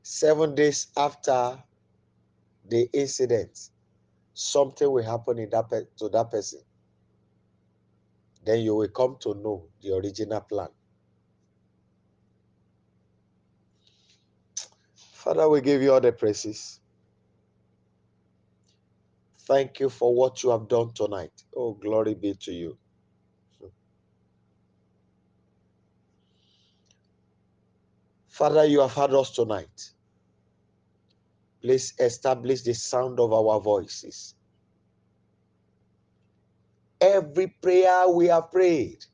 7 days after the incident, something will happen to that person. Then you will come to know the original plan. Father, we give you all the praises. Thank you for what you have done tonight. Oh, glory be to you. Father, you have had us tonight. Please establish the sound of our voices. Every prayer we have prayed,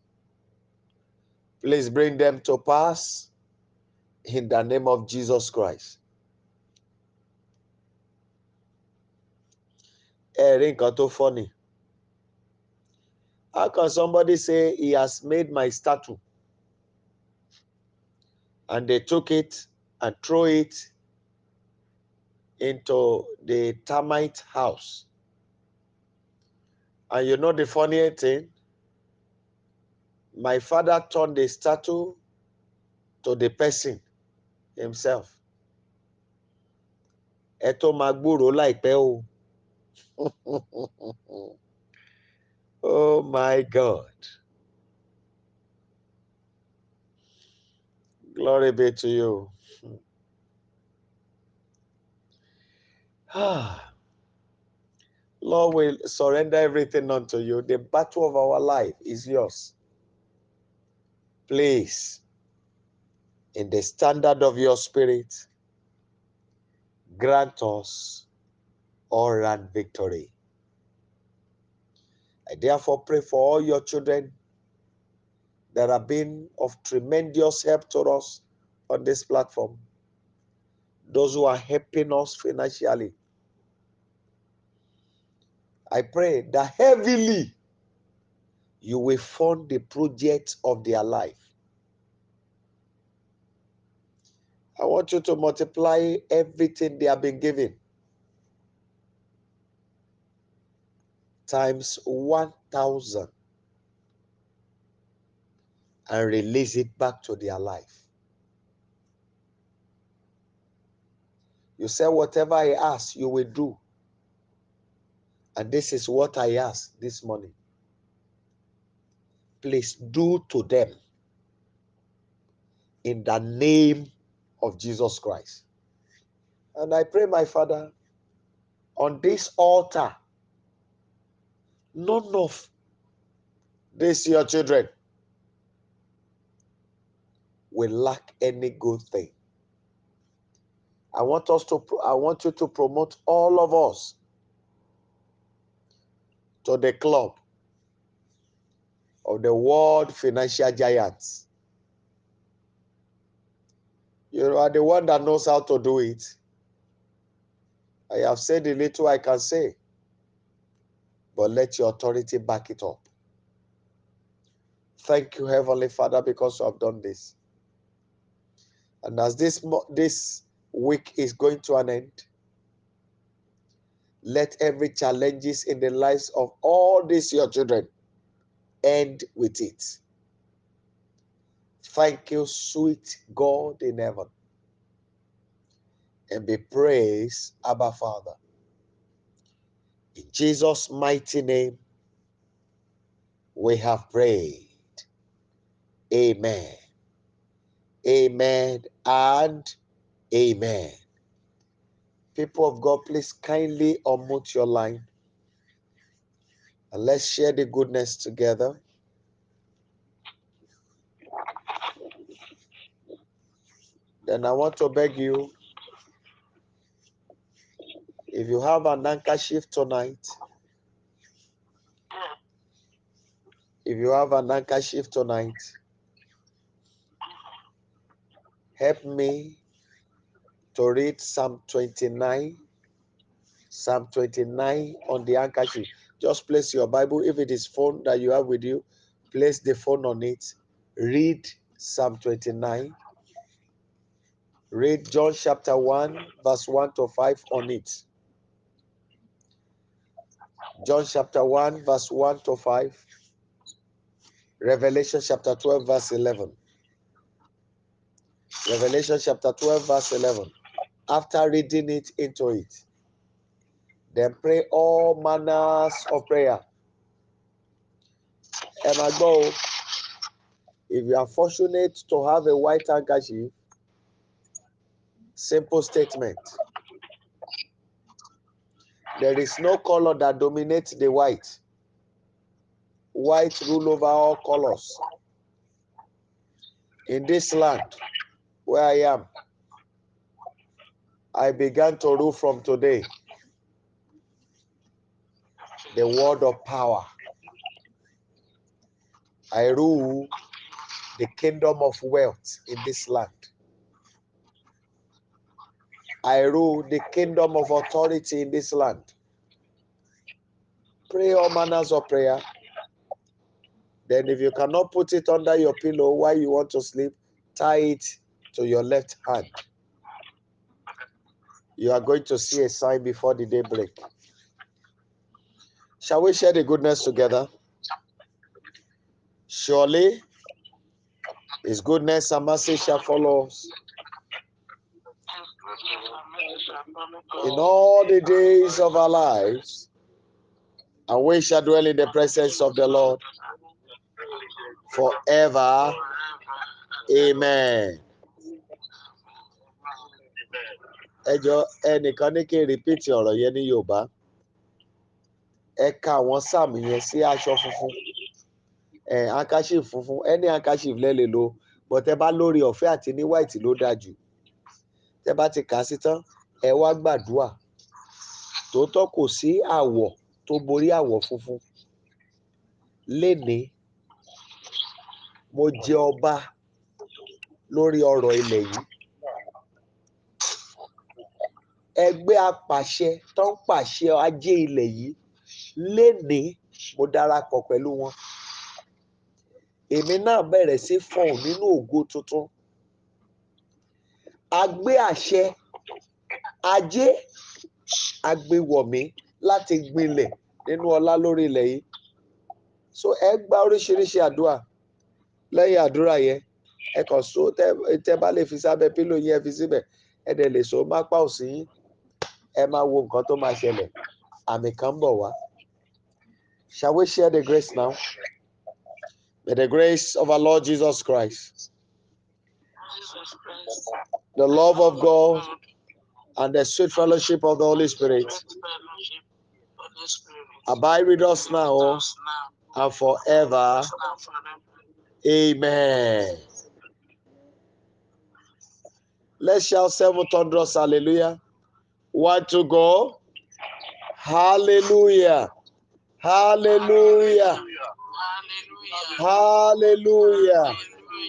please bring them to pass in the name of Jesus Christ. Nǹkan tó funny. How can somebody say he has made my statue and they took it and throw it into the termite house? And you know the funny thing? My father turned the statue to the person himself. Ẹ tó máa gbúròó láìpẹ́ o. Oh my God. Glory be to you. Lord, we surrender everything unto you. The battle of our life is yours. Please, in the standard of your spirit, grant us all-round victory. I therefore pray for all your children that have been of tremendous help to us on this platform. Those who are helping us financially. I pray that heavily you will fund the project of their life. I want you to multiply everything they have been given times 1,000 and release it back to their life. You say, whatever I ask, you will do. And this is what I ask this morning. Please do to them in the name of Jesus Christ. And I pray, my Father, on this altar, none of these your children will lack any good thing. I want you to promote all of us to the club of the world financial giants. You are the one that knows how to do it. I have said the little I can say, but let your authority back it up. Thank you, Heavenly Father, because you have done this. And as this week is going to an end, let every challenges in the lives of all these your children end with it. Thank you, sweet God in heaven. And be praised, Abba Father. In Jesus' mighty name, we have prayed. Amen. Amen and amen. People of God, please kindly unmute your line and let's share the goodness together. Then I want to beg you, if you have an handkerchief tonight, help me to read Psalm 29 on the handkerchief. Just place your Bible. If it is phone that you have with you, place the phone on it. Read Psalm 29. Read John chapter 1, verse 1 to 5 on it. John chapter 1, verse 1 to 5. Revelation chapter 12, verse 11. Revelation chapter 12, verse 11. After reading it into it, then pray all manners of prayer. And I go, if you are fortunate to have a white handkerchief, Simple statement. There is no color that dominates the white. White rule over all colors. In this land where I am, I began to rule from today. The word of power. I rule the kingdom of wealth in this land. I rule the kingdom of authority in this land. Pray all manners of prayer. Then if you cannot put it under your pillow while you want to sleep, tie it to your left hand. You are going to see a sign before the day break. Shall we share the goodness together? Surely his goodness and mercy shall follow us in all the days of our lives, and we shall dwell in the presence of the Lord forever. Amen. Ẹjọ́ ẹnìkan ní kí n repeat ọ̀rọ̀ yẹn ní Yorùbá. Ẹ ka àwọn sáàmù yẹn sí aṣọ funfun. Handkerchief funfun, any handkerchief lẹ lè lò, but ẹ bá lórí ọ̀fẹ́ àti ní white ló dáa jù. Tẹ bá ti kà á sí tán, ẹ wá gbàdúrà. Tòótọ́ kò sí àwọ̀ tó borí àwọ̀ funfun. Lénìí, mo jẹ ọba lórí ọrọ̀ ilẹ̀ yìí. Ẹgbẹ́ apàṣẹ tó ń pàṣẹ ajé ilẹ̀ yìí, lénìí mo darapọ̀ pẹ̀lú wọn. Èmi náà bẹ̀rẹ̀ sí fọhùn nínú ògo tuntun. A gbé àṣẹ ajé agbéwọ̀mí láti gbinlẹ̀ nínú ọlá lórí ilẹ̀ yìí. So ẹ gba oríṣiríṣi àdúrà. Lẹ́yìn àdúrà yẹn, ẹ kàn so tẹ bá lè fi sábẹ́ pílò yín ẹ fi síbẹ̀. Ẹ dẹ̀ lè so mápá òsì yín. Ẹ máa wo nǹkan tó máa ṣẹlẹ̀. Àmì kan ń bọ̀ wá. Shall we share the grace now? May the grace of our Lord Jesus Christ, the love of God, and the sweet fellowship of the Holy Spirit abide with us now and forever. Amen. Let's shout 7 thunderous hallelujah. 1 to go. Hallelujah. Hallelujah. Hallelujah.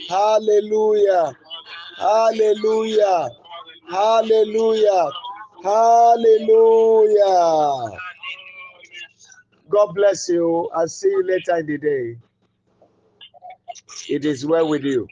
Hallelujah. Hallelujah. Hallelujah. Hallelujah. God bless you. I'll see you later in the day. It is well with you.